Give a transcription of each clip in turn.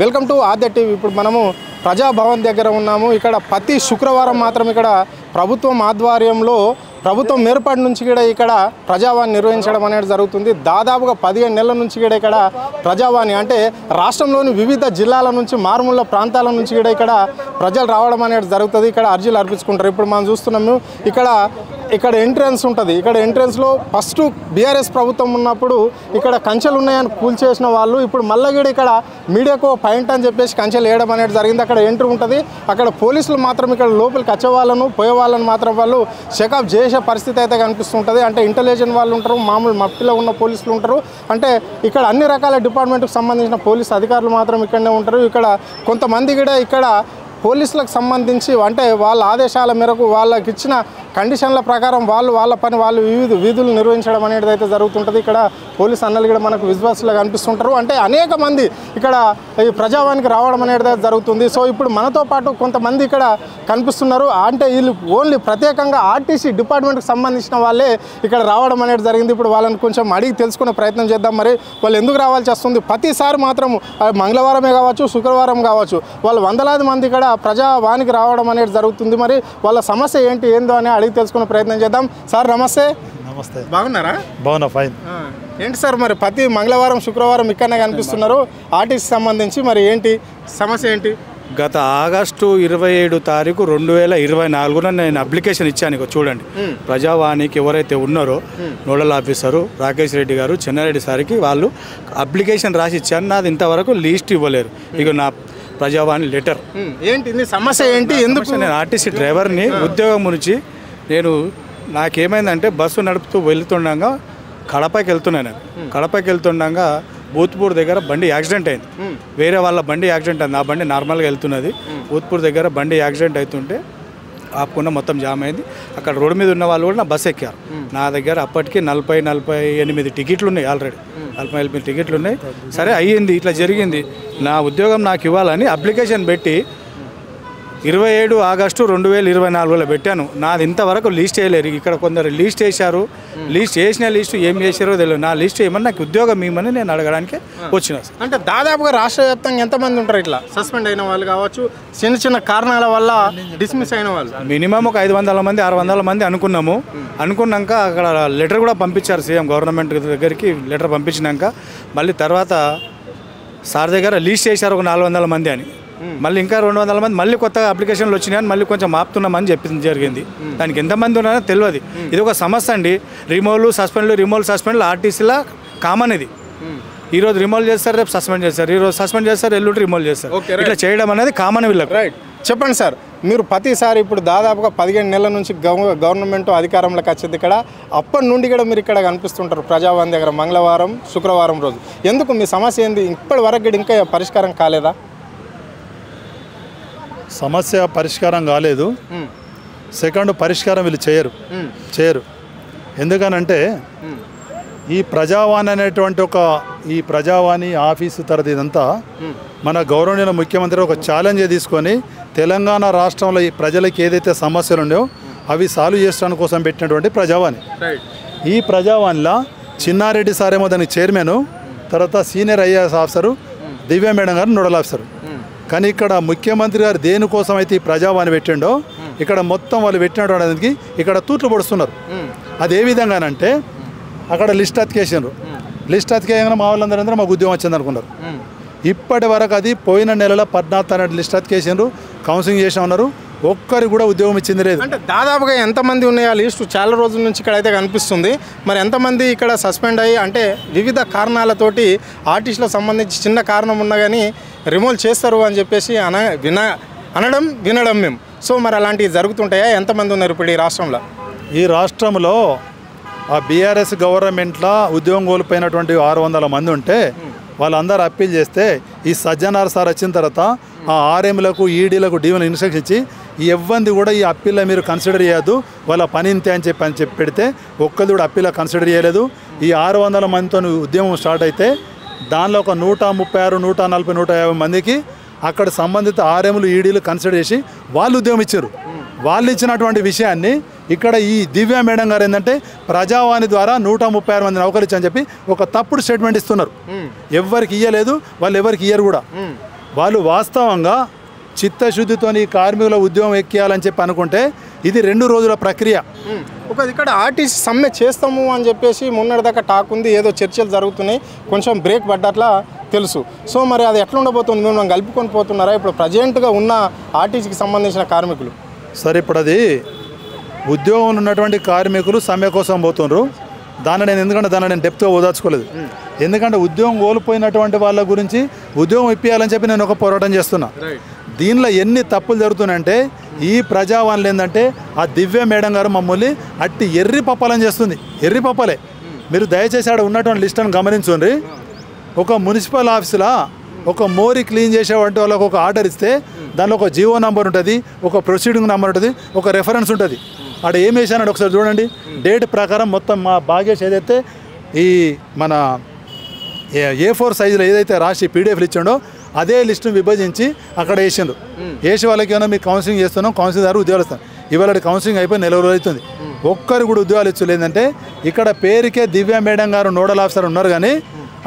Welcome to Aadya TV. ఇప్పుడు మనము ప్రజాభవన్ దగ్గర ఉన్నాము. ఇక్కడ ప్రతి శుక్రవారం మాత్రం ఇక్కడ ప్రభుత్వం ఆధ్వర్యంలో ప్రభుత్వం ఏర్పాటు నుంచి కూడా ఇక్కడ ప్రజావాణి నిర్వహించడం అనేది జరుగుతుంది. దాదాపుగా 15 నెలల నుంచి కూడా ఇక్కడ ప్రజావాణి అంటే రాష్ట్రంలోని వివిధ జిల్లాల నుంచి మారుమూల ప్రాంతాల నుంచి కూడా ఇక్కడ ప్రజలు రావడం అనేది జరుగుతుంది. ఇక్కడ అర్జీలు అర్పించుకుంటారు. ఇప్పుడు మనం చూస్తున్నాము ఇక్కడ ఎంట్రన్స్ ఉంటుంది. ఇక్కడ ఎంట్రన్స్లో ఫస్ట్ బీఆర్ఎస్ ప్రభుత్వం ఉన్నప్పుడు ఇక్కడ కంచెలు ఉన్నాయని కూల్చేసిన వాళ్ళు ఇప్పుడు మళ్ళీ కూడా ఇక్కడ మీడియాకు పాయింట్ అని చెప్పేసి కంచెలు వేయడం అనేది జరిగింది. అక్కడ ఎంట్రీ ఉంటుంది. అక్కడ పోలీసులు మాత్రం ఇక్కడ లోపలికి వచ్చే వాళ్ళను పోయే వాళ్ళని మాత్రం వాళ్ళు చెకప్ చేసే పరిస్థితి అయితే కనిపిస్తుంటుంది. అంటే ఇంటెలిజెన్స్ వాళ్ళు ఉంటారు, మామూలు మట్టిలో ఉన్న పోలీసులు ఉంటారు. అంటే ఇక్కడ అన్ని రకాల డిపార్ట్మెంట్కి సంబంధించిన పోలీసు అధికారులు మాత్రం ఇక్కడనే ఉంటారు. ఇక్కడ కొంతమంది కూడా ఇక్కడ పోలీసులకు సంబంధించి అంటే వాళ్ళ ఆదేశాల మేరకు వాళ్ళకి ఇచ్చిన కండిషన్ల ప్రకారం వాళ్ళ పని వాళ్ళు వివిధ విధులు నిర్వహించడం అనేది అయితే జరుగుతుంటుంది. ఇక్కడ పోలీసు అన్నలు కూడా మనకు విశ్వాసులుగా కనిపిస్తుంటారు. అంటే అనేక మంది ఇక్కడ ఈ ప్రజావానికి రావడం అనేది జరుగుతుంది. సో ఇప్పుడు మనతో పాటు కొంతమంది ఇక్కడ కనిపిస్తున్నారు. అంటే వీళ్ళు ఓన్లీ ప్రత్యేకంగా ఆర్టీసీ డిపార్ట్మెంట్కి సంబంధించిన వాళ్ళే ఇక్కడ రావడం అనేది జరిగింది. ఇప్పుడు వాళ్ళని కొంచెం అడిగి తెలుసుకునే ప్రయత్నం చేద్దాం. మరి వాళ్ళు ఎందుకు రావాల్సి వస్తుంది? ప్రతిసారి మాత్రం మంగళవారమే కావచ్చు, శుక్రవారం కావచ్చు, వాళ్ళు వందలాది మంది ఇక్కడ ప్రజావానికి రావడం అనేది జరుగుతుంది. మరి వాళ్ళ సమస్య ఏందో అని అడిగి తెలుసుకునే ప్రయత్నం చేద్దాం. సార్ నమస్తే. నమస్తే. బాగున్నారా? బాగున్నా, ఫైన్. ఏంటి సార్ మరి ప్రతి మంగళవారం శుక్రవారం ఇక్కడనే కనిపిస్తున్నారు ఆర్టీసీ సంబంధించి, మరి ఏంటి సమస్య ఏంటి? గత ఆగస్టు 27 తారీఖు 2024 నేను అప్లికేషన్ ఇచ్చాను. చూడండి, ప్రజావానికి ఎవరైతే ఉన్నారో నోడల్ ఆఫీసరు రాకేష్ రెడ్డి గారు, చెన్నారెడ్డి సార్కి వాళ్ళు అప్లికేషన్ రాసి ఇచ్చాను. నాది ఇంతవరకు లీస్ట్ ఇవ్వలేరు. ఇక నా ప్రజావాణి లెటర్ ఏంటి సమస్య ఏంటి? ఎందుకు? నేను ఆర్టీసీ డ్రైవర్ని ఉద్యోగం నుంచి నాకేమైందంటే బస్సు నడుపుతూ వెళ్తుండగా కడపకి వెళ్తున్నాను. కడపకి వెళ్తుండగా బూత్పూర్ దగ్గర బండి యాక్సిడెంట్ అయింది. వేరే వాళ్ళ బండి యాక్సిడెంట్ అయింది. నా బండి నార్మల్గా వెళ్తున్నది. బూత్పూర్ దగ్గర బండి యాక్సిడెంట్ అవుతుంటే ఆపుకున్న మొత్తం జామ్ అయింది. అక్కడ రోడ్డు మీద ఉన్న వాళ్ళు కూడా నా బస్సు ఎక్కారు. నా దగ్గర అప్పటికి 48 టికెట్లు ఉన్నాయి. ఆల్రెడీ 48 టికెట్లు ఉన్నాయి. సరే అయ్యింది, ఇట్లా జరిగింది. నా ఉద్యోగం నాకు ఇవ్వాలని అప్లికేషన్ పెట్టి 27 ఆగస్టు 2024లో పెట్టాను. నాది ఇంతవరకు లీస్ట్ చేయలేరు. ఇక్కడ కొందరు లీస్ట్ చేశారు. లీస్ట్ చేసిన లిస్టు ఏం చేశారో తెలియదు. నా లిస్ట్ ఏమన్నా నాకు ఉద్యోగం ఇవ్వమని నేను అడగడానికి వచ్చిన. అంటే దాదాపుగా రాష్ట్ర వ్యాప్తంగా ఎంతమంది ఉంటారు ఇట్లా సస్పెండ్ అయిన వాళ్ళు కావచ్చు, చిన్న కారణాల వల్ల డిస్మిస్ అయిన వాళ్ళు? మినిమం ఒక 500 మంది 600 మంది అనుకున్నాము. అనుకున్నాక అక్కడ లెటర్ కూడా పంపించారు. సీఎం గవర్నమెంట్ దగ్గరికి లెటర్ పంపించినాక మళ్ళీ తర్వాత సార్ దగ్గర లీస్ట్ చేశారు ఒక 400 మంది అని. మళ్ళీ ఇంకా 200 మంది మళ్ళీ కొత్తగా అప్లికేషన్లు వచ్చినాయని మళ్ళీ కొంచెం ఆపుతున్నామని చెప్పింది జరిగింది. దానికి ఎంతమంది ఉన్నారో తెలియదు. ఇది ఒక సమస్య అండి. రిమూవల్ సస్పెండ్లు ఆర్టీసీలో కామన్. ఇది ఈరోజు రిమూవల్ చేస్తారు, రేపు సస్పెండ్ చేస్తారు, ఈరోజు సస్పెండ్ చేస్తారు, ఎల్లుండి రిమూవల్ చేస్తారు. ఇట్లా చేయడం అనేది కామన్ వీళ్ళకి. రైట్, చెప్పండి సార్. మీరు ప్రతిసారి ఇప్పుడు దాదాపుగా 15 నెలల నుంచి గవర్నమెంట్ అధికారంలోకి వచ్చింది. ఇక్కడ అప్పటి నుండి కూడా మీరు ఇక్కడ కనిపిస్తుంటారు ప్రజావాణి దగ్గర మంగళవారం శుక్రవారం రోజు. ఎందుకు మీ సమస్య ఏంది? ఇప్పటి వరకు ఇంకా పరిష్కారం కాలేదా? సమస్య పరిష్కారం కాలేదు. సెకండ్ పరిష్కారం వీళ్ళు చేయరు. ఎందుకనంటే ఈ ప్రజావాణి అనేటువంటి ఈ ప్రజావాణి ఆఫీసు తరగతి ఇదంతా మన గౌరవనీయ ముఖ్యమంత్రి ఒక ఛాలెంజ్ తీసుకొని తెలంగాణ రాష్ట్రంలో ఈ ప్రజలకు ఏదైతే సమస్యలు ఉన్నాయో అవి సాల్వ్ చేసుకోవడం కోసం పెట్టినటువంటి ప్రజావాణి. ఈ ప్రజావాణిలో చిన్నారెడ్డి సార్ ఏమో దానికి చైర్మన్, తర్వాత సీనియర్ ఐఏఎస్ ఆఫీసరు దివ్య మేడం గారు నోడల్ ఆఫీసరు. కానీ ఇక్కడ ముఖ్యమంత్రి గారు దేనికోసం అయితే ఈ ప్రజావాణి పెట్టిండో ఇక్కడ మొత్తం వాళ్ళు పెట్టినటువంటి ఇక్కడ తూట్లు పొడుస్తున్నారు. అది ఏ విధంగానంటే అక్కడ లిస్ట్ అతికేసినారు. లిస్ట్ అతికేయగానే మా వాళ్ళందరూ మాకు ఉద్యోగం వచ్చింది అనుకున్నారు. ఇప్పటి వరకు అది పోయిన నెలలో 14 లిస్ట్ అతికేసినారు, కౌన్సిలింగ్ చేసి ఉన్నారు. ఒక్కరు కూడా ఉద్యోగం ఇచ్చింది లేదు. అంటే దాదాపుగా ఎంతమంది ఉన్నాయి ఆ లిస్టు? చాలా రోజుల నుంచి ఇక్కడ అయితే కనిపిస్తుంది. మరి ఎంతమంది ఇక్కడ సస్పెండ్ అయ్యి అంటే వివిధ కారణాలతోటి ఆర్టీసీలకు సంబంధించి చిన్న కారణం ఉన్నా కానీ రిమూవ్ చేస్తారు అని చెప్పేసి వినడం మేము. సో మరి అలాంటివి జరుగుతుంటాయా? ఎంతమంది ఉన్నారు ఇప్పుడు ఈ రాష్ట్రంలో? ఈ రాష్ట్రంలో ఆ బీఆర్ఎస్ గవర్నమెంట్లో ఉద్యోగం కోల్పోయినటువంటి 600 మంది ఉంటే వాళ్ళందరూ అప్పీల్ చేస్తే ఈ సజ్జనార్ సార్ వచ్చిన తర్వాత ఆ ఆర్ఎంలకు ఈడీలకు డీవీలు ఇన్స్ట్రక్షన్ ఇచ్చి ఇవ్వంది కూడా ఈ అప్పీల్లో మీరు కన్సిడర్ చేయొద్దు, వాళ్ళ పని ఇంతే అని చెప్పి పెడితే ఒక్కది కూడా అప్పీల్లో కన్సిడర్ చేయలేదు. ఈ 600 మందితో ఉద్యమం స్టార్ట్ అయితే దానిలో ఒక 136, 140, 150 మందికి అక్కడ సంబంధిత ఆర్ఎంలు ఈడీలు కన్సిడర్ చేసి వాళ్ళు ఉద్యమం ఇచ్చారు. వాళ్ళు ఇచ్చినటువంటి విషయాన్ని ఇక్కడ ఈ దివ్య మేడం గారు ఏంటంటే ప్రజావాణి ద్వారా 136 మంది నౌకరు ఇచ్చని చెప్పి ఒక తప్పుడు స్టేట్మెంట్ ఇస్తున్నారు. ఎవరికి ఇయ్యలేదు, వాళ్ళు ఎవరికి ఇయ్యరు కూడా. వాళ్ళు వాస్తవంగా చిత్తశుద్ధితో ఈ కార్మికుల ఉద్యోగం ఎక్కియాలని చెప్పి అనుకుంటే ఇది 2 రోజుల ప్రక్రియ. ఒక ఇక్కడ ఆర్టీసీ సమ్మె చేస్తాము అని చెప్పేసి మొన్నటిదాకా టాక్ ఉంది, ఏదో చర్చలు జరుగుతున్నాయి, కొంచెం బ్రేక్ పడ్డట్లా తెలుసు. సో మరి అది ఎట్లా ఉండబోతుంది? మేము కలుపుకొని పోతున్నారా ఇప్పుడు ప్రజెంట్గా ఉన్న ఆర్టీసీకి సంబంధించిన కార్మికులు? సరే, ఇప్పుడు అది ఉద్యోగంలో ఉన్నటువంటి కార్మికులు సమ్మె కోసం పోతున్నారు. దాన్ని నేను డెప్త్గా ఓదార్చుకోలేదు. ఎందుకంటే ఉద్యోగం కోల్పోయినటువంటి వాళ్ళ గురించి ఉద్యోగం ఇప్పించాలని చెప్పి నేను ఒక పోరాటం చేస్తున్నా. దీనిలో ఎన్ని తప్పులు జరుగుతున్నాయంటే ఈ ప్రజావాణిలో ఏంటంటే ఆ దివ్య మేడం గారు మమ్మల్ని అట్టి ఎర్రి పప్పాలని చేస్తుంది. ఎర్రి పప్పలే. మీరు దయచేసి ఆడ ఉన్నటువంటి లిస్టును గమనించండి. ఒక మున్సిపల్ ఆఫీసులో ఒక మోరీ క్లీన్ చేసేవంటి వాళ్ళకి ఒక ఆర్డర్ ఇస్తే దానిలో ఒక జీవో నెంబర్ ఉంటుంది, ఒక ప్రొసీడింగ్ నెంబర్ ఉంటుంది, ఒక రెఫరెన్స్ ఉంటుంది. ఆడ ఏం వేసానంటే ఒకసారి చూడండి. డేట్ ప్రకారం మొత్తం మా భాగ్యేష్ ఏదైతే ఈ మన A4 సైజులో ఏదైతే రాసి పీడిఎఫ్లు ఇచ్చాడో అదే లిస్టును విభజించి అక్కడ వేసిండ్రు. వేసి వాళ్ళకి ఏమైనా మీకు కౌన్సిలింగ్ చేస్తున్నాం, కౌన్సిలింగ్ ద్వారా ఉద్యోగాలు ఇస్తాం. ఇవాళ కౌన్సిలింగ్ అయిపోయి 4 రోజులు అవుతుంది. ఒక్కరు కూడా ఉద్యోగాలు ఇచ్చలేదంటే ఇక్కడ పేరుకే దివ్య మేడం గారు నోడల్ ఆఫీసర్ ఉన్నారు, కానీ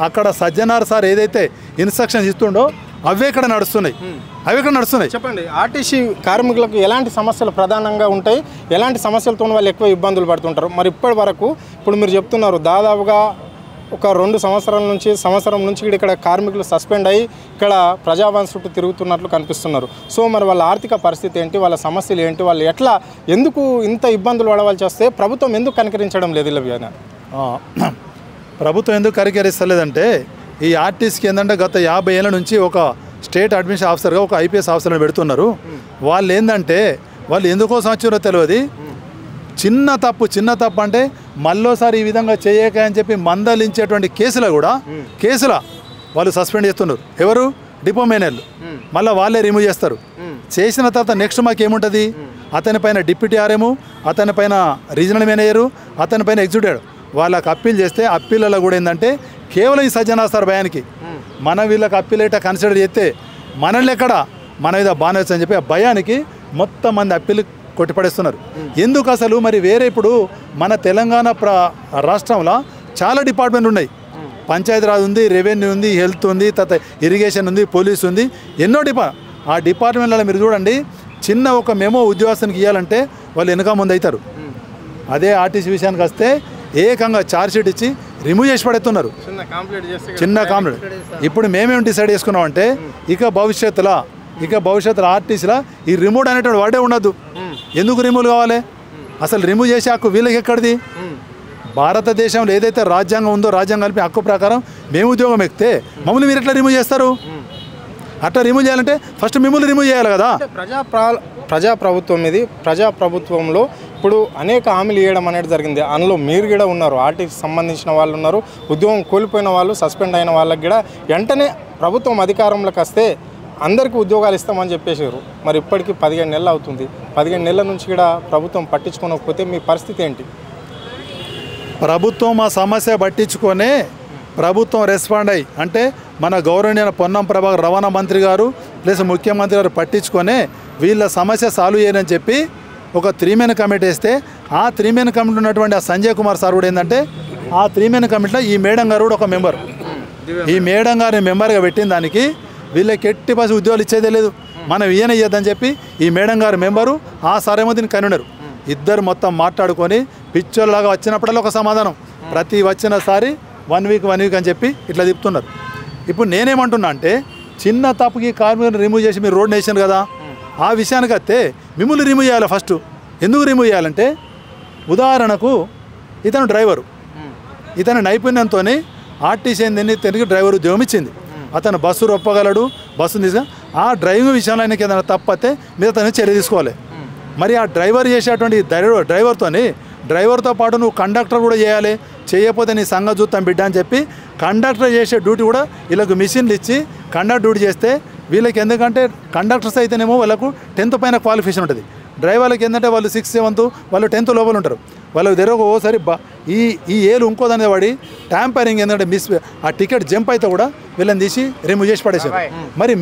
అక్కడ సజ్జనార్ సార్ ఏదైతే ఇన్స్ట్రక్షన్స్ ఇస్తుండో అవే ఇక్కడ నడుస్తున్నాయి. చెప్పండి, ఆర్టీసీ కార్మికులకు ఎలాంటి సమస్యలు ప్రధానంగా ఉంటాయి, ఎలాంటి సమస్యలతో వాళ్ళు ఎక్కువ ఇబ్బందులు పడుతుంటారు? మరి ఇప్పటి వరకు ఇప్పుడు మీరు చెప్తున్నారు దాదాపుగా ఒక 2 సంవత్సరం నుంచి ఇక్కడ కార్మికులు సస్పెండ్ అయ్యి ఇక్కడ ప్రజావాణి చుట్టూ తిరుగుతున్నట్లు కనిపిస్తున్నారు. సో మరి వాళ్ళ ఆర్థిక పరిస్థితి ఏంటి, వాళ్ళ సమస్యలు ఏంటి, వాళ్ళు ఎందుకు ఇంత ఇబ్బందులు పడవలసి వస్తే ప్రభుత్వం ఎందుకు కనికరించడం లేదు? ఇలా ప్రభుత్వం ఎందుకు కనికరిస్తలేదంటే ఈ ఆర్టీసీకి ఏంటంటే గత 50 ఏళ్ళ నుంచి ఒక స్టేట్ అడ్మినిస్ట్రేషన్ ఆఫీసర్గా ఒక IPS ఆఫీసర్ని పెడుతున్నారు. వాళ్ళు ఏంటంటే వాళ్ళు ఎందుకోసం వచ్చారో తెలియదు. చిన్న తప్పు అంటే మళ్ళోసారి ఈ విధంగా చేయక అని చెప్పి మందలించేటువంటి కేసులో వాళ్ళు సస్పెండ్ చేస్తున్నారు. ఎవరు? డిపో మేనేజర్లు. మళ్ళీ వాళ్ళే రిమూవ్ చేస్తారు. చేసిన తర్వాత నెక్స్ట్ మాకు ఏముంటుంది? అతని పైన డిప్యూటీ RM, అతని పైన రీజనల్ మేనేజరు, అతని పైన ఎగ్జిక్యూటివ్ వాళ్ళకి అప్పీల్ చేస్తే అప్పీలలో కూడా ఏంటంటే కేవలం ఈ సజ్జనాస్తారు భయానికి మన వీళ్ళకి అప్పీలేట కన్సిడర్ చేస్తే మనల్ని ఎక్కడ మన మీద బాగా అని చెప్పి ఆ భయానికి మొత్తం మంది అప్పీలు కొట్టిపడేస్తున్నారు. ఎందుకు అసలు? మరి వేరే ఇప్పుడు మన తెలంగాణ రాష్ట్రంలో చాలా డిపార్ట్మెంట్లు ఉన్నాయి. పంచాయతీరాజ్ ఉంది, రెవెన్యూ ఉంది, హెల్త్ ఉంది, తర్వాత ఇరిగేషన్ ఉంది, పోలీస్ ఉంది, ఎన్నో ఆ డిపార్ట్మెంట్లలో మీరు చూడండి, చిన్న ఒక మెమో ఉద్యోగస్తునికి ఇవ్వాలంటే వాళ్ళు వెనక ముందు అవుతారు. అదే ఆర్టీసీ విషయానికి వస్తే ఏకంగా ఛార్జ్షీట్ ఇచ్చి రిమూవ్ చేసి పడేస్తున్నారు. చిన్న కంప్లైంట్. ఇప్పుడు మేమేమి డిసైడ్ చేసుకున్నామంటే ఇక భవిష్యత్తులో ఆర్టీసీలో ఈ రిమూవ్ అనేటువంటి వాడే ఉండదు. ఎందుకు రిమూవ్ కావాలి? అసలు రిమూవ్ చేసే హక్కు వీళ్ళకి ఎక్కడిది? భారతదేశంలో ఏదైతే రాజ్యాంగం ఉందో రాజ్యాంగం కలిపి హక్కు ప్రకారం మేము ఉద్యోగం ఎక్కితే మమ్మల్ని మీరు ఎట్లా రిమూవ్ చేస్తారు? అట్లా రిమూవ్ చేయాలంటే ఫస్ట్ మిమ్మల్ని రిమూవ్ చేయాలి కదా. ప్రజాప్రభుత్వం ఇది. ప్రజాప్రభుత్వంలో ఇప్పుడు అనేక హామీలు ఇవ్వడం అనేది జరిగింది. అందులో మీరు కూడా ఉన్నారు, ఆర్టీసీకి సంబంధించిన వాళ్ళు ఉన్నారు, ఉద్యోగం కోల్పోయిన వాళ్ళు, సస్పెండ్ అయిన వాళ్ళకి కూడా వెంటనే ప్రభుత్వం అధికారంలోకి వస్తే అందరికీ ఉద్యోగాలు ఇస్తామని చెప్పేసారు. మరి ఇప్పటికీ 15 నెలలు అవుతుంది. 15 నెలల నుంచి కూడా ప్రభుత్వం పట్టించుకోకపోతే మీ పరిస్థితి ఏంటి? ప్రభుత్వం ఆ సమస్య పట్టించుకొనే ప్రభుత్వం రెస్పాండ్ అయ్యి అంటే మన గౌరవనీయ పొన్నం ప్రభాకర్ రవాణా మంత్రి గారు ప్లస్ ముఖ్యమంత్రి గారు పట్టించుకొనే వీళ్ళ సమస్య సాల్వ్ చేయని చెప్పి ఒక 3 మెన్ కమిటీ వేస్తే ఆ 3 మెన్ కమిటీ ఉన్నటువంటి ఆ సంజయ్ కుమార్ సార్ కూడా ఏంటంటే ఆ 3 మెన్ కమిటీలో ఈ మేడం గారు కూడా ఒక మెంబర్. ఈ మేడం గారిని మెంబర్గా పెట్టిన దానికి వీళ్ళకి ఎట్టి పసి ఉద్యోగాలు ఇచ్చేదే లేదు, మనం ఈయన ఇయ్యద్దని చెప్పి ఈ మేడం గారు మెంబరు, ఆ సారేమో దీన్ని కనున్నారు. ఇద్దరు మొత్తం మాట్లాడుకొని పిచ్చోళ్ళలాగా వచ్చినప్పుడల్లా ఒక సమాధానం, ప్రతి వచ్చినసారి 1 వీక్ అని చెప్పి ఇట్లా తిప్పుతున్నారు. ఇప్పుడు నేనేమంటున్నా అంటే చిన్న తప్పుకి కార్మికులను రిమూవ్ చేసి మీరు రోడ్ వేసారు కదా, ఆ విషయానికి వస్తే మిమ్మల్ని రిమూవ్ చేయాలి ఫస్ట్. ఎందుకు రిమూవ్ చేయాలంటే ఉదాహరణకు ఇతను డ్రైవరు, ఇతని నైపుణ్యంతో ఆర్టీసీ ఏందని తిరిగి డ్రైవర్ ఉద్యోగం ఇచ్చింది. అతను బస్సు రొప్పగలడు, బస్సును తీసుకు ఆ డ్రైవింగ్ విషయంలో ఆయనకి ఏదైనా తప్పతే మీరు అతను చర్య తీసుకోవాలి. మరి ఆ డ్రైవర్ చేసేటువంటి డ్రైవర్తో పాటు నువ్వు కండక్టర్ కూడా చేయాలి, చేయకపోతే నీ సంగతి చూస్తాం బిడ్డ అని చెప్పి కండక్టర్ చేసే డ్యూటీ కూడా వీళ్ళకు మిషన్లు ఇచ్చి కండక్టర్ డ్యూటీ చేస్తే వీళ్ళకి ఎందుకంటే కండక్టర్స్ అయితేనేమో వాళ్ళకు 10th పైన క్వాలిఫికేషన్ ఉంటుంది. డ్రైవర్లకి ఏంటంటే వాళ్ళు 6th 7th వాళ్ళు 10th లోపల ఉంటారు. వాళ్ళకి తెరవక ఓసారి ఈ ఏలు ఇంకోదాన్ని వాడి ట్యాంపరింగ్ ఎందుకంటే ఆ టికెట్ జంప్ అయితే కూడా వీళ్ళని తీసి రిమూవ్ చేసి పడేసారు. మరి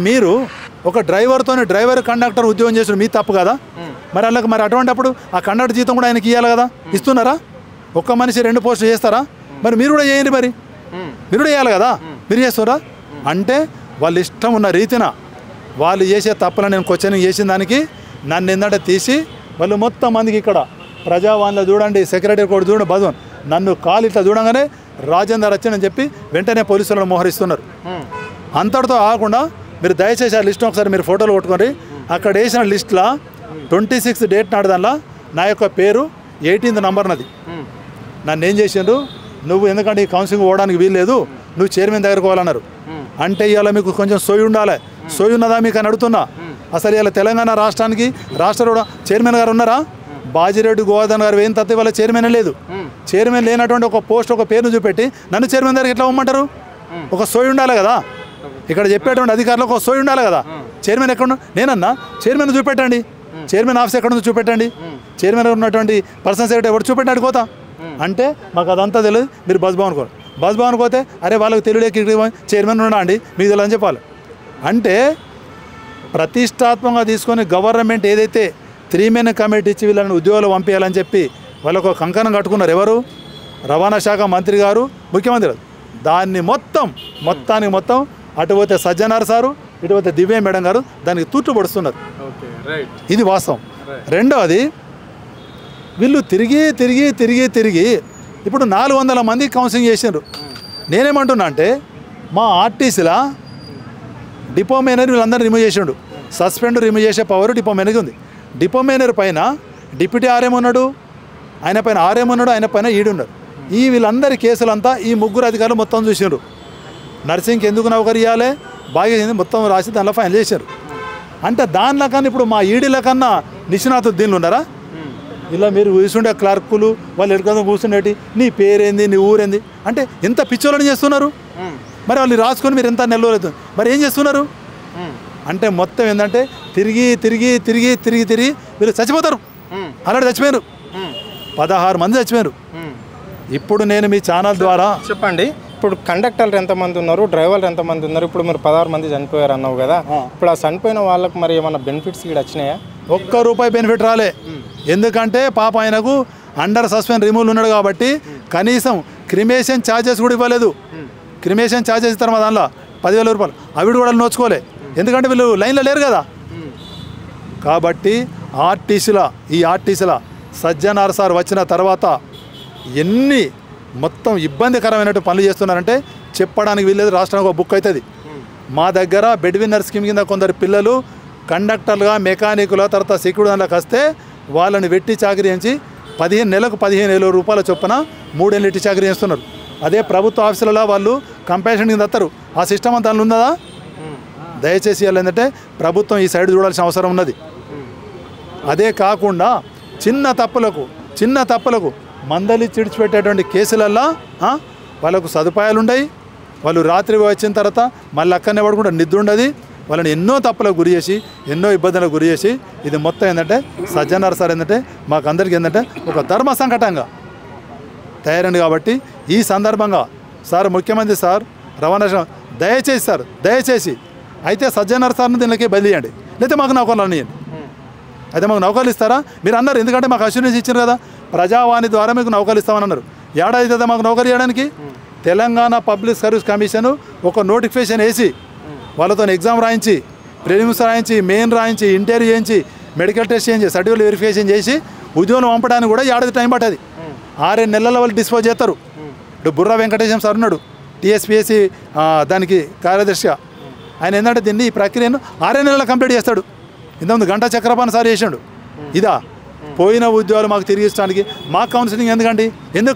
మీరు ఒక డ్రైవర్ కండక్టర్ ఉద్యోగం చేసిన మీ తప్పు కదా. మరి వాళ్ళకి మరి అటువంటిప్పుడు ఆ కండక్టర్ జీతం కూడా ఆయనకి ఇవ్వాలి కదా, ఇస్తున్నారా? ఒక్క మనిషి 2 పోస్టులు చేస్తారా? మరి మీరు కూడా చేయండి. మరి మీరు కూడా చేయాలి కదా, మీరు చేస్తారా అంటే వాళ్ళు ఇష్టం ఉన్న రీతిన వాళ్ళు చేసే తప్పులను నేను క్వశ్చనింగ్ చేసిన దానికి నన్ను ఏంటంటే తీసి వాళ్ళు మొత్తం మందికి ఇక్కడ ప్రజావాణిలో చూడండి, సెక్రటరీ కూడా చూడండి, భగవాన్ నన్ను కాలు ఇట్లా చూడంగానే రాజేందర్ వచ్చానని చెప్పి వెంటనే పోలీసులను మోహరిస్తున్నారు. అంతటితో ఆగకుండా మీరు దయచేసి ఆ లిస్ట్ను ఒకసారి మీరు ఫోటోలు కొట్టుకొని అక్కడ వేసిన లిస్ట్లో 26 డేట్ నాడు దానిలో నా యొక్క పేరు 18th నంబర్ నది. నన్ను ఏం చేసిండ్రు, నువ్వు ఎందుకంటే ఈ కౌన్సిలింగ్ పోవడానికి వీల్లేదు, నువ్వు చైర్మన్ దగ్గరకు పోవాలన్నారు. అంటే ఇవాళ మీకు కొంచెం సోయి ఉండాలి, సోయి ఉన్నదా మీకు అని అడుగుతున్నా. అసలు ఇవాళ తెలంగాణ రాష్ట్రానికి రాష్ట్ర చైర్మన్ గారు ఉన్నారా? బాజిరెడ్డి గోవర్ధన్ గారు వేయిన తత్వ ఇవాళ చైర్మన్ లేదు. చైర్మన్ లేనటువంటి ఒక పోస్ట్ ఒక పేరును చూపెట్టి నన్ను చైర్మన్ దగ్గరికి ఎట్లా ఇవ్వమంటారు? ఒక సోయి ఉండాలి కదా, ఇక్కడ చెప్పేటువంటి అధికారులకు ఒక సోయి ఉండాలి కదా. చైర్మన్ ఎక్కడ నేనన్నా చైర్మన్ చూపెట్టండి, చైర్మన్ ఆఫీస్ ఎక్కడ ఉందో చూపెట్టండి, చైర్మన్ ఉన్నటువంటి పర్సనల్ సెక్రటరీ ఎవరు చూపెట్టండి కోతా అంటే మాకు అదంతా తెలియదు. మీరు బస్ భవన్ కోరు, బస్ భవన్ పోతే అరే వాళ్ళకి తెలియలేక చైర్మన్ ఉన్నా అండి మీకు తెలియదు అని చెప్పాలి. అంటే ప్రతిష్టాత్మకంగా తీసుకొని గవర్నమెంట్ ఏదైతే 3 men కమిటీ ఇచ్చి వీళ్ళని ఉద్యోగాలు పంపించాలని చెప్పి వాళ్ళకు ఒక కంకణం కట్టుకున్నారు. ఎవరు? రవాణా శాఖ మంత్రి గారు, ముఖ్యమంత్రి గారు. దాన్ని మొత్తానికి మొత్తం అటు పోతే సజ్జనార్ సారు, ఇటు పోతే దివ్య మేడం గారు దానికి తూట్లు పడుస్తున్నారు. ఇది వాస్తవం. రెండవది వీళ్ళు తిరిగి ఇప్పుడు 400 మంది కౌన్సిలింగ్ చేసినారు. నేనేమంటున్నా అంటే మా ఆర్టీసీలా డిపో మేనేజర్ వీళ్ళందరూ రిమూవ్ చేసిండు. సస్పెండ్ రిమూవ్ చేసే పవర్ డిపో మేనేజర్కి ఉంది. డిపో మేనేజర్ పైన డిప్యూటీ ఆర్ఎం ఉన్నాడు, ఆయన పైన ఆర్ఎం ఉన్నాడు, ఆయన పైన ఈడు ఉన్నాడు. ఈ వీళ్ళందరి కేసులంతా ఈ 3 అధికారులు మొత్తం చూసిండ్రు. నర్సింగ్కి ఎందుకు నౌకరీ ఇవ్వాలి బాగా మొత్తం రాసి దానిలో ఫైనల్ చేశారు. అంటే దానిలో కన్నా ఇప్పుడు మా ఈడీల కన్నా నిష్ణాతుద్దీన్లు ఉన్నారా? ఇలా మీరు కూర్చుండే క్లర్కులు వాళ్ళు ఎక్కడికో కూర్చుండేటి నీ పేరేంది నీ ఊరేంది అంటే ఎంత పిచ్చోళ్ళని చేస్తున్నారు. మరి వాళ్ళు రాసుకొని మీరు ఎంత నెలవుతుంది మరి ఏం చేస్తున్నారు అంటే మొత్తం ఏంటంటే తిరిగి వీళ్ళు చచ్చిపోతారు. అలాంటి చచ్చిపోయారు, 16 మంది చచ్చిపోయారు. ఇప్పుడు నేను మీ ఛానల్ ద్వారా చెప్పండి, ఇప్పుడు కండక్టర్లు ఎంతమంది ఉన్నారు, డ్రైవర్లు ఎంతమంది ఉన్నారు? ఇప్పుడు మీరు 16 మంది చనిపోయారు అన్నావు కదా, ఇప్పుడు ఆ చనిపోయిన వాళ్ళకి మరి ఏమన్నా బెనిఫిట్స్ కూడా వచ్చినాయా? ₹1 బెనిఫిట్ రాలే. ఎందుకంటే పాప ఆయనకు అండర్ సస్పెండ్ రిమూవల్ ఉన్నాడు కాబట్టి కనీసం క్రిమేషన్ ఛార్జెస్ కూడా ఇవ్వలేదు. క్రిమేషన్ ఛార్జెస్ ఇస్తారు మా దానిలో ₹10,000 అవి కూడా నోచుకోలే. ఎందుకంటే వీళ్ళు లైన్లో లేరు కదా. కాబట్టి ఈ ఆర్టీసీల సజ్జనార్ సార్ వచ్చిన తర్వాత ఎన్ని మొత్తం ఇబ్బందికరమైనట్టు పనులు చేస్తున్నారంటే చెప్పడానికి వీల్లేదు. రాష్ట్రానికి ఒక బుక్ అవుతుంది. మా దగ్గర బెడ్ విన్నర్ స్కీమ్ కింద కొందరు పిల్లలు కండక్టర్లుగా మెకానికుల తర్వాత సెక్యూరిటీ దానిలోకి వస్తే వాళ్ళని వెట్టి చాకరీ చేయించి 15 నెలలకు ₹15,000 చొప్పున 3 ఏళ్ళు ఎట్టి చాకరీ చేస్తున్నారు. అదే ప్రభుత్వ ఆఫీసులలో వాళ్ళు కంపాషన్ కింద వస్తారు. ఆ సిస్టమ్ అంతా ఉన్నదా? దయచేసి వాళ్ళు ఏంటంటే ప్రభుత్వం ఈ సైడ్ చూడాల్సిన అవసరం ఉన్నది. అదే కాకుండా చిన్న తప్పులకు మందలి చిడిచిపెట్టేటువంటి కేసులల్లో వాళ్ళకు సదుపాయాలు ఉన్నాయి. వాళ్ళు రాత్రి వచ్చిన తర్వాత మళ్ళీ అక్కడనే పడుకుంటే నిద్ర ఉండదు. వాళ్ళని ఎన్నో తప్పులకు గురి చేసి ఎన్నో ఇబ్బందులకు గురి చేసి ఇది మొత్తం ఏంటంటే సజ్జనార్ సార్ ఏంటంటే మాకు అందరికీ ఏంటంటే ఒక ధర్మ సంకటంగా తయారైంది. కాబట్టి ఈ సందర్భంగా సార్ ముఖ్యమంత్రి సార్ రవాణా దయచేసి అయితే సజ్జనార్ సార్ని దీనికి బదిలీయండి, లేకపోతే మాకు నౌకర్లు అనియండి. అయితే మాకు నౌకర్లు ఇస్తారా మీరు అన్నారు? ఎందుకంటే మాకు అష్యూరెన్స్ ఇచ్చారు కదా, ప్రజావాణి ద్వారా మీకు నౌకర్లు ఇస్తామని అన్నారు. ఏడాది అవుతుందా మాకు నౌకరీ చేయడానికి? తెలంగాణ పబ్లిక్ సర్వీస్ కమిషన్ ఒక నోటిఫికేషన్ వేసి వాళ్ళతో ఎగ్జామ్ రాయించి, ప్రిలిమ్స్ రాయించి, మెయిన్ రాయించి, ఇంటర్వ్యూ చేయించి, మెడికల్ టెస్ట్ చేయించి, సర్టిఫికేట్ వెరిఫికేషన్ చేసి ఉద్యోగం పంపడానికి కూడా ఏడాది టైం పట్టది. 6 నెలల వాళ్ళు డిస్పోజ్ చేస్తారు. ఇప్పుడు బుర్రా వెంకటేశం సార్ ఉన్నాడు టీఎస్పీఎస్సీ దానికి కార్యదర్శిగా. ఆయన ఏంటంటే దీన్ని ఈ ప్రక్రియను 6 నెలలు కంప్లీట్ చేస్తాడు. ఇంతకుముందు గంటా చక్రపాణి సార్ చేసాడు. ఇదా పోయిన ఉద్యోగాలు మాకు తిరిగి ఇచ్చడానికి మాకు కౌన్సిలింగ్ ఎందుకండి?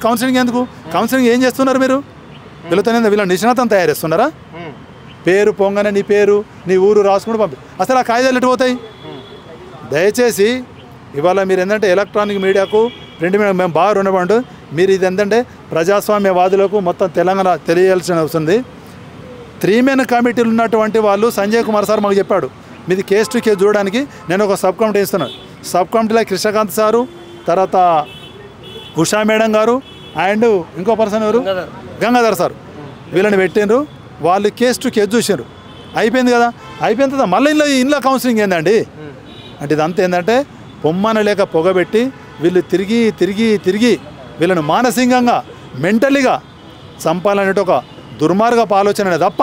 కౌన్సిలింగ్ ఎందుకు? కౌన్సిలింగ్ ఏం చేస్తున్నారు మీరు? వీళ్ళ నిష్ణాతం తయారు చేస్తున్నారా? పేరు పొంగనే నీ పేరు నీ ఊరు రాసుకుంటూ పంపి అసలు ఆ కాగితాలు ఎటు పోతాయి? దయచేసి ఇవాళ మీరు ఏంటంటే ఎలక్ట్రానిక్ మీడియాకు ప్రింట్ మీడియా మేము బాగా రుణపడి మీరు ఇది ఏంటంటే ప్రజాస్వామ్యవాదులకు మొత్తం తెలంగాణ తెలియాల్సిన వస్తుంది. 3 men కమిటీలు ఉన్నటువంటి వాళ్ళు సంజయ్ కుమార్ సార్ మాకు చెప్పాడు మీది కేసు టు కేసు చూడడానికి నేను ఒక సబ్ కమిటీ ఇస్తున్నాను. సబ్ కమిటీలో కృష్ణకాంత్ సారు, తర్వాత ఉషా మేడం గారు అండ్ ఇంకో పర్సన్ ఎవరు గంగాధర్ సార్ వీళ్ళని పెట్టిండ్రు. వాళ్ళు కేసు టు కేసు చూసారు. అయిపోయింది కదా, అయిపోయిన తర్వాత మళ్ళీ ఇంట్లో కౌన్సిలింగ్ ఏందండి అంటే ఇదంతా ఏంటంటే పొమ్మన లేక పొగబెట్టి వీళ్ళు తిరిగి వీళ్ళను మానసికంగా మెంటలీగా చంపాలనేటి ఒక దుర్మార్గపు ఆలోచన తప్ప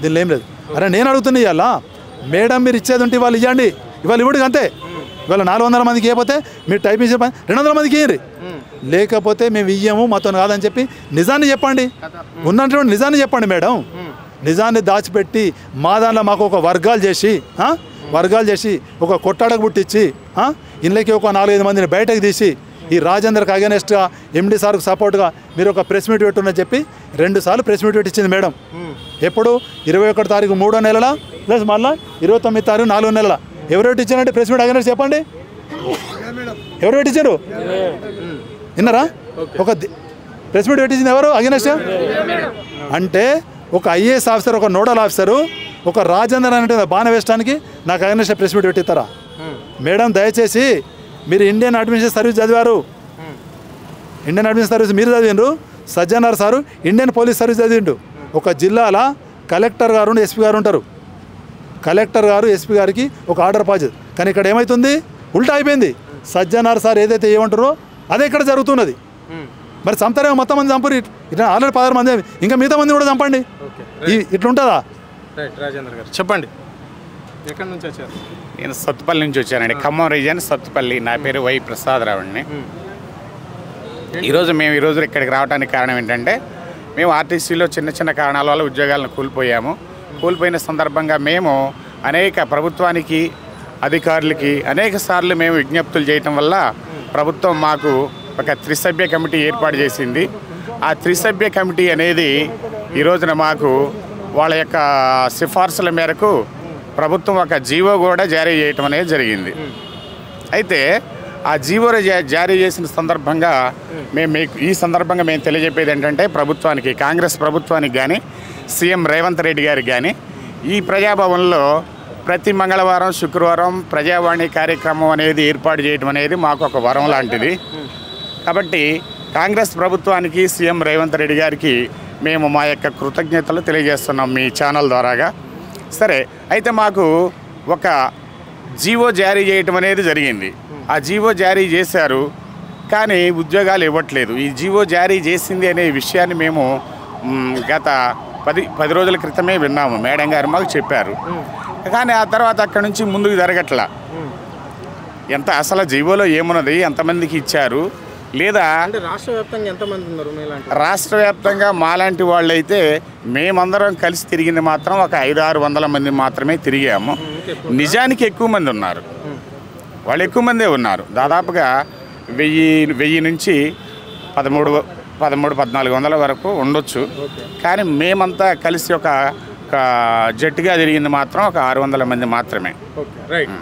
దీనిలో ఏం లేదు. అరే నేను అడుగుతున్నా ఇవాళ మేడం మీరు ఇచ్చేది ఉంటే ఇవాళ ఇవ్వండి, ఇవాళ ఇవ్వడు అంతే. ఇవాళ 400 మందికి ఇవ్వకపోతే మీరు టైపింగ్ చెప్పండి, 200 మందికి ఇయ్యండి. లేకపోతే మేము ఇయ్యము మాతో కాదని చెప్పి నిజాన్ని చెప్పండి, ఉన్నటువంటి నిజాన్ని చెప్పండి మేడం. నిజాన్ని దాచిపెట్టి మా దానిలో మాకు ఒక వర్గాలు చేసి ఒక కొట్టాడకు పుట్టించి ఇళ్ళకి ఒక 4-5 మందిని బయటకు తీసి ఈ రాజేందర్కి అగెనెస్ట్గా ఎండి సార్కు సపోర్ట్గా మీరు ఒక ప్రెస్ మీట్ పెట్టున్నని చెప్పి 2 సార్లు ప్రెస్ మీట్ పెట్టించింది మేడం. ఎప్పుడు 21 తారీఖు 3వ నెలల ప్లస్ మళ్ళీ 29 తారీఖు 4వ నెలల. ఎవరు పెట్టించారంటే ప్రెస్ మీట్ అగెనెస్ట్ చెప్పండి, ఎవరు పెట్టించారు విన్నారా? ఒక ప్రెస్ మీట్ పెట్టించింది ఎవరు అగెనెస్ట్ అంటే ఒక ఐఏఎస్ ఆఫీసర్, ఒక నోడల్ ఆఫీసరు, ఒక రాజేందర్ అంటే బాణ వేయడానికి నాకు అగెనెస్ట్ ప్రెస్ మీట్ పెట్టిస్తారా? మేడం దయచేసి మీరు ఇండియన్ అడ్మినిస్ట్రేషన్ సర్వీస్ చదివారు, ఇండియన్ అడ్మినిస్ట్రేషన్ సర్వీస్ మీరు చదివిండ్రు, Sajjanar sir Indian police service చదివిండు. ఒక జిల్లాల కలెక్టర్ గారు ఎస్పీ గారు ఉంటారు, కలెక్టర్ గారు ఎస్పీ గారికి ఒక ఆర్డర్ పాస్. కానీ ఇక్కడ ఏమవుతుంది, ఉల్టా అయిపోయింది. సజ్జనార్ సార్ ఏదైతే ఏమంటారో అదే ఇక్కడ జరుగుతున్నది. మరి చంపుతారేమో మొత్తం మంది చంపురు, ఇట్లా ఆల్రెడీ 16 మంది, ఇంకా మిగతా మంది కూడా చంపండి. ఇట్లా ఉంటుందా? రాజేందర్ గారు చెప్పండి, ఎక్కడి నుంచి వచ్చారు? నేను సత్తుపల్లి నుంచి వచ్చానండి, ఖమ్మం రీజియన్ సత్తుపల్లి. నా పేరు వై ప్రసాదరావుని. ఈరోజు ఇక్కడికి రావడానికి కారణం ఏంటంటే మేము ఆర్టీసీలో చిన్న చిన్న కారణాల వల్ల ఉద్యోగాలను కోల్పోయిన సందర్భంగా మేము అనేక ప్రభుత్వానికి అధికారులకి అనేక సార్లు మేము విజ్ఞప్తులు చేయటం వల్ల ప్రభుత్వం మాకు ఒక త్రిసభ్య కమిటీ ఏర్పాటు చేసింది. ఆ త్రిసభ్య కమిటీ అనేది ఈ రోజున మాకు వాళ్ళ యొక్క సిఫార్సుల మేరకు ప్రభుత్వం ఒక జీవో కూడా జారీ చేయటం అనేది జరిగింది. అయితే ఆ జీవో జారీ చేసిన సందర్భంగా ఈ సందర్భంగా మేము తెలియజెప్పేది ఏంటంటే ప్రభుత్వానికి, కాంగ్రెస్ ప్రభుత్వానికి కానీ సీఎం రేవంత్ రెడ్డి గారికి కానీ ఈ ప్రజాభవన్లో ప్రతి మంగళవారం శుక్రవారం ప్రజావాణి కార్యక్రమం అనేది ఏర్పాటు చేయడం అనేది మాకు ఒక వరం లాంటిది. కాబట్టి కాంగ్రెస్ ప్రభుత్వానికి సీఎం రేవంత్ రెడ్డి గారికి మేము మా యొక్క కృతజ్ఞతలు తెలియజేస్తున్నాం మీ ఛానల్ ద్వారాగా. సరే, అయితే మాకు ఒక జీవో జారీ చేయటం అనేది జరిగింది. ఆ జీవో జారీ చేశారు కానీ ఉద్యోగాలు ఇవ్వట్లేదు. ఈ జీవో జారీ చేసింది అనే విషయాన్ని మేము గత 10 రోజుల క్రితమే విన్నాము, మేడం గారు మాకు చెప్పారు. కానీ ఆ తర్వాత అక్కడి నుంచి ముందుకు జరగట్లా. అసలు జీవోలో ఏమున్నది, ఎంతమందికి ఇచ్చారు, లేదా అంటే రాష్ట్ర వ్యాప్తంగా ఎంతమంది ఉన్నారు? రాష్ట్ర వ్యాప్తంగా మాలాంటి వాళ్ళైతే మేమందరం కలిసి తిరిగింది మాత్రం ఒక 500-600 మంది మాత్రమే తిరిగాము. నిజానికి ఎక్కువ మంది ఉన్నారు, వాళ్ళు ఎక్కువ మందే ఉన్నారు. దాదాపుగా 1000 నుంచి 1300-1400 వరకు ఉండొచ్చు. కానీ మేమంతా కలిసి ఒక జట్టుగా తిరిగింది మాత్రం ఒక 600 మంది మాత్రమే. రైట్.